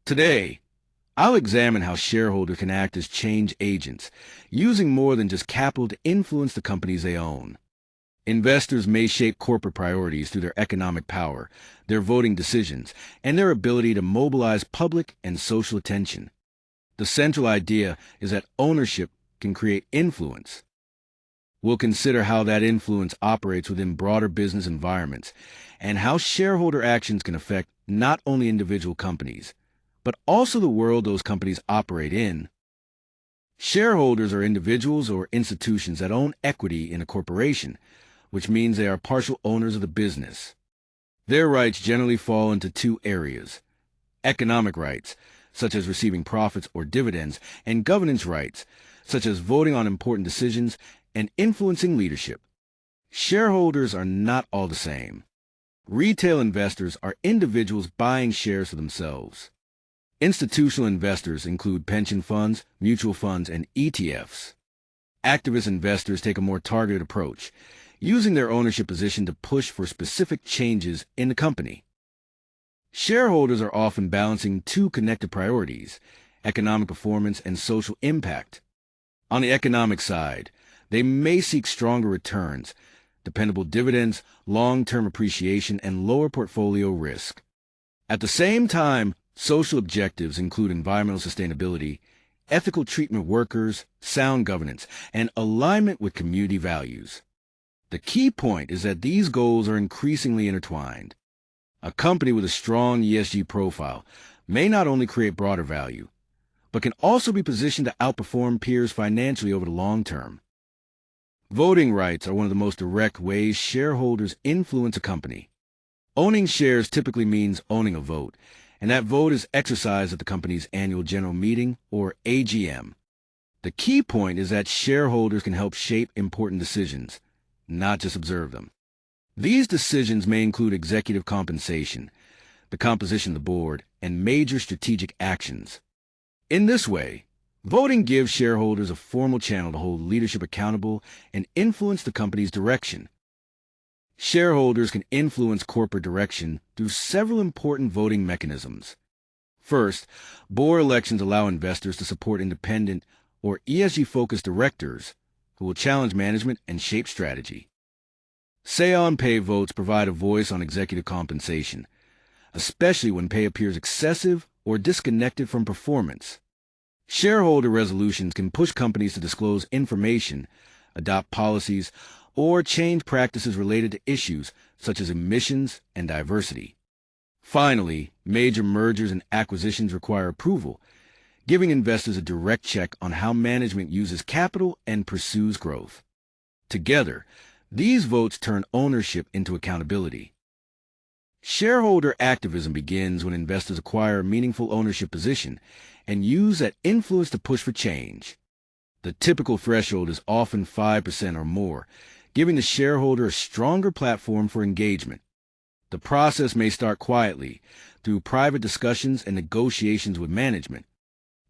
Today, I'll examine how shareholders can act as change agents, using more than just capital to influence the companies they own. Investors may shape corporate priorities through their economic power, their voting decisions, and their ability to mobilize public and social attention. The central idea is that ownership can create influence. We'll consider how that influence operates within broader business environments and how shareholder actions can affect not only individual companies, but also the world those companies operate in. Shareholders are individuals or institutions that own equity in a corporation, which means they are partial owners of the business. Their rights generally fall into two areas: economic rights, such as receiving profits or dividends, and governance rights, such as voting on important decisions and influencing leadership. Shareholders are not all the same. Retail investors are individuals buying shares for themselves. Institutional investors include pension funds, mutual funds, and ETFs. Activist investors take a more targeted approach, using their ownership position to push for specific changes in the company. Shareholders are often balancing two connected priorities: economic performance and social impact. On the economic side, they may seek stronger returns, dependable dividends, long-term appreciation, and lower portfolio risk. At the same time, social objectives include environmental sustainability, ethical treatment of workers, sound governance, and alignment with community values. The key point is that these goals are increasingly intertwined. A company with a strong ESG profile may not only create broader value, but can also be positioned to outperform peers financially over the long term. Voting rights are one of the most direct ways shareholders influence a company. Owning shares typically means owning a vote, and that vote is exercised at the company's annual general meeting, or AGM. The key point is that shareholders can help shape important decisions, not just observe them. These decisions may include executive compensation, the composition of the board, and major strategic actions. In this way, voting gives shareholders a formal channel to hold leadership accountable and influence the company's direction. Shareholders can influence corporate direction through several important voting mechanisms. First, board elections allow investors to support independent or ESG-focused directors who will challenge management and shape strategy. Say-on-pay votes provide a voice on executive compensation, especially when pay appears excessive or disconnected from performance. Shareholder resolutions can push companies to disclose information, adopt policies, or change practices related to issues such as emissions and diversity. Finally, major mergers and acquisitions require approval, giving investors a direct check on how management uses capital and pursues growth. Together, these votes turn ownership into accountability. Shareholder activism begins when investors acquire a meaningful ownership position and use that influence to push for change. The typical threshold is often 5% or more, giving the shareholder a stronger platform for engagement. The process may start quietly, through private discussions and negotiations with management.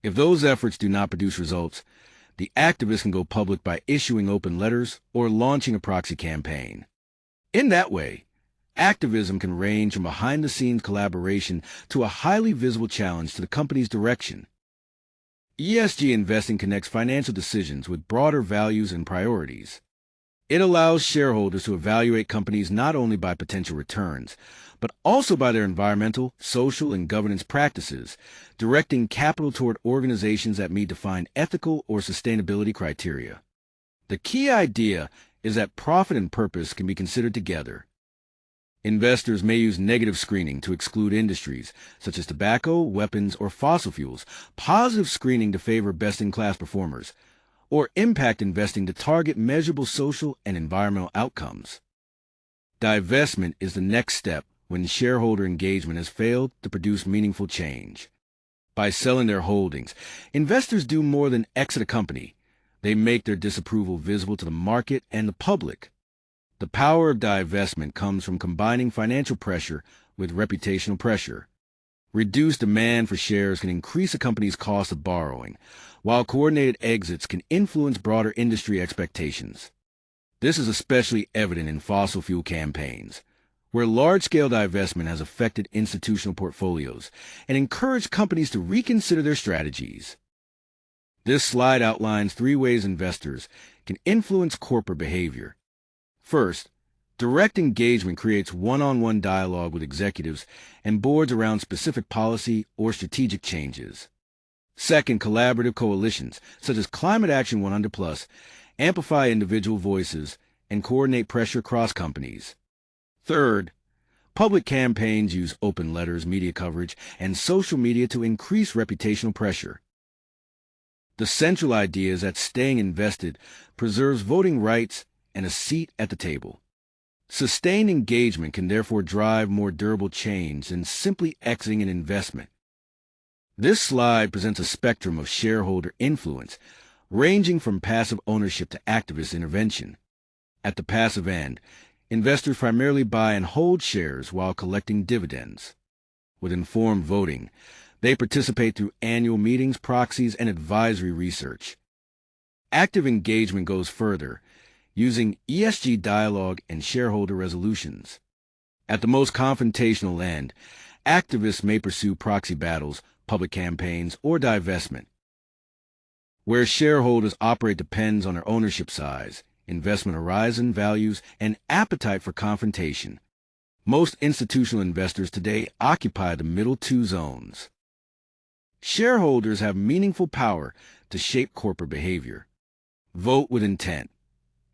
If those efforts do not produce results, the activist can go public by issuing open letters or launching a proxy campaign. In that way, activism can range from behind-the-scenes collaboration to a highly visible challenge to the company's direction. ESG investing connects financial decisions with broader values and priorities. It allows shareholders to evaluate companies not only by potential returns, but also by their environmental, social, and governance practices, directing capital toward organizations that meet defined ethical or sustainability criteria. The key idea is that profit and purpose can be considered together. Investors may use negative screening to exclude industries such as tobacco, weapons, or fossil fuels, positive screening to favor best-in-class performers, or impact investing to target measurable social and environmental outcomes. Divestment is the next step when shareholder engagement has failed to produce meaningful change. By selling their holdings, investors do more than exit a company. They make their disapproval visible to the market and the public. The power of divestment comes from combining financial pressure with reputational pressure. Reduced demand for shares can increase a company's cost of borrowing, while coordinated exits can influence broader industry expectations. This is especially evident in fossil fuel campaigns, where large-scale divestment has affected institutional portfolios and encouraged companies to reconsider their strategies. This slide outlines 3 ways investors can influence corporate behavior. First, direct engagement creates one-on-one dialogue with executives and boards around specific policy or strategic changes. Second, collaborative coalitions, such as Climate Action 100+, amplify individual voices and coordinate pressure across companies. Third, public campaigns use open letters, media coverage, and social media to increase reputational pressure. The central idea is that staying invested preserves voting rights and a seat at the table. Sustained engagement can therefore drive more durable change than simply exiting an investment. This slide presents a spectrum of shareholder influence, ranging from passive ownership to activist intervention. At the passive end, investors primarily buy and hold shares while collecting dividends. With informed voting, they participate through annual meetings, proxies, and advisory research. Active engagement goes further, using ESG dialogue and shareholder resolutions. At the most confrontational end, activists may pursue proxy battles, public campaigns, or divestment. Where shareholders operate depends on their ownership size, investment horizon, values, and appetite for confrontation. Most institutional investors today occupy the middle 2 zones. Shareholders have meaningful power to shape corporate behavior. Vote with intent,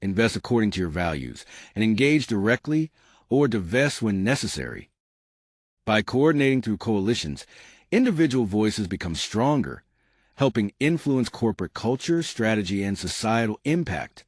invest according to your values, and engage directly or divest when necessary. By coordinating through coalitions, individual voices become stronger, helping influence corporate culture, strategy, and societal impact.